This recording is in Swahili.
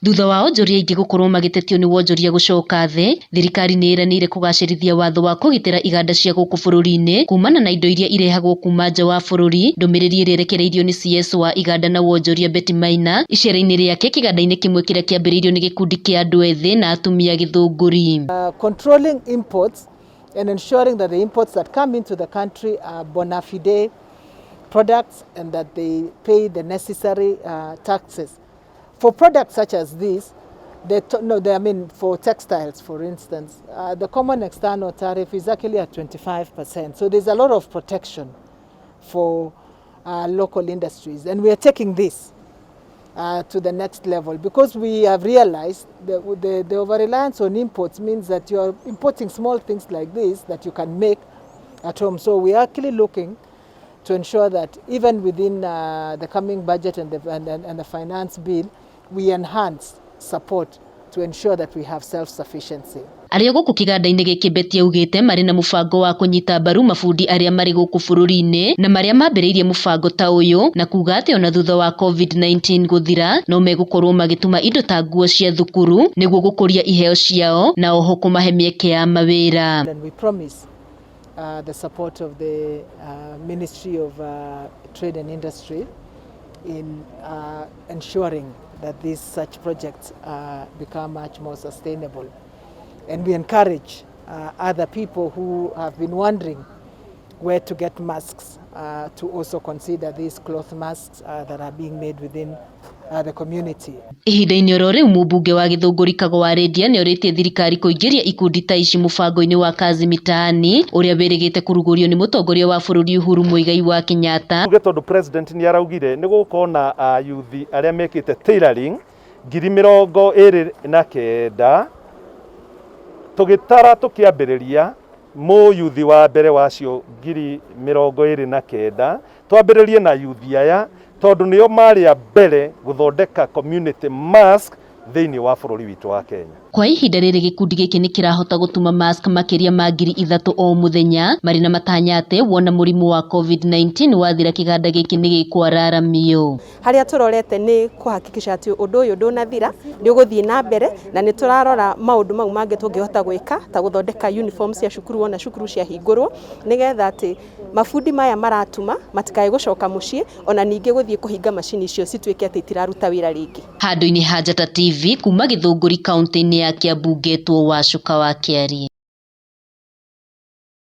Thutha wa onjoria ingĩ gũkorwo magĩtetio nĩ wonjoria gũcoka thĩ, thirikari nĩ ĩranĩire kũgacĩrithia watho wa kũgitĩra iganda cia gũkũ bũrũri-inĩ kumana na indo iria irehagwo kuma nja wa bũrũri. Ndũmĩrĩri ĩrĩa ĩrekereirio nĩ CS wa iganda na wonjoria Betty Maina icera-inĩ rĩake kĩganda-inĩ kĩmwe kĩrĩa kĩambĩrĩirio nĩ gĩkundi kĩa andũ ethĩ na atumia gĩthũngũri. Controlling imports and ensuring that the imports that come into the country are bona fide products and that they pay the necessary taxes. For products such as this, for textiles, for instance, the common external tariff is actually at 25%. So there's a lot of protection for local industries. And we are taking this to the next level because we have realized that the over-reliance on imports means that you are importing small things like this that you can make at home. So we are actually looking to ensure that even within the coming budget and the finance bill, we enhance support to ensure that we have self-sufficiency. Arĩa gũkũ kĩganda-inĩ gĩkĩ Betty augĩte marĩ na mũbango wa kũnyita mbaru mabundi arĩa marĩ gũkũ bũrũri-inĩ na marĩa mambĩrĩirie mũbango ta ũyũ, na kuga atĩ ona thutha wa COVID-19 gũthira no megũkorwo magĩtuma indo ta nguo cia thukuru nĩguo gũkũria iheo ciao na oho kũmahe mĩeke ya mawĩra. And we promise the support of the Ministry of Trade and Industry in ensuring that such projects become much more sustainable. And we encourage other people who have been wondering where to get masks to also consider these cloth masks that are being made within the community. Ihinda-inĩ oro rĩu mũmbunge wa Gĩthũngũri Kagwa Lydia nĩ orĩtie thirikari kũingĩria ikundi ta ici mũbango-inĩ wa Kazi Mitaani ũrĩa wĩrĩgĩte kũrugũrio nĩ mũtongoria wa bũrũri Uhuru Muigai wa Kenyatta. Tondũ president nĩ araugire nĩ gũkorwo na youth arĩa mekĩte tailoring 29,000 tũgĩtara tũkĩambĩrĩria youth wa mbere wacio 29,000 twambĩrĩrie na youth aya tondũ nĩo marĩ mbere gũthondeka community mask thĩinĩ wa bũrũri witũ wa Kenya. Kwa ihinda rĩrĩ gĩkundi gĩkĩ nĩ kĩrahota gũtuma mask makĩria ma 3,000 o mũthenya marĩ na matanya atĩ wona mũrimũ wa COVID-19 wathira kĩganda gĩkĩ nĩ gĩkwarararamio. Harĩa tũrorete nĩ kũhakikisha atĩ ũndũ ũyũ ndũnathira nĩ ũgũthiĩ na mbere na nĩ tũrarora maũndũ mau mangĩ tũngĩhota gwĩka ta gũthondeka uniform cia cukuru ona cukuru cia hingũrwo nĩgetha atĩ mabundi maya maratuma matikae gũcoka mũciĩ ona ningĩ gũthiĩ kũhinga macini icio cituĩke atĩ itiraruta wĩra rĩngĩ. Handũ-inĩ ha Njata TV kuma Gĩthũngũri kaunti-inĩ ya Kiambu ngetwo Wacuka wa Kĩari.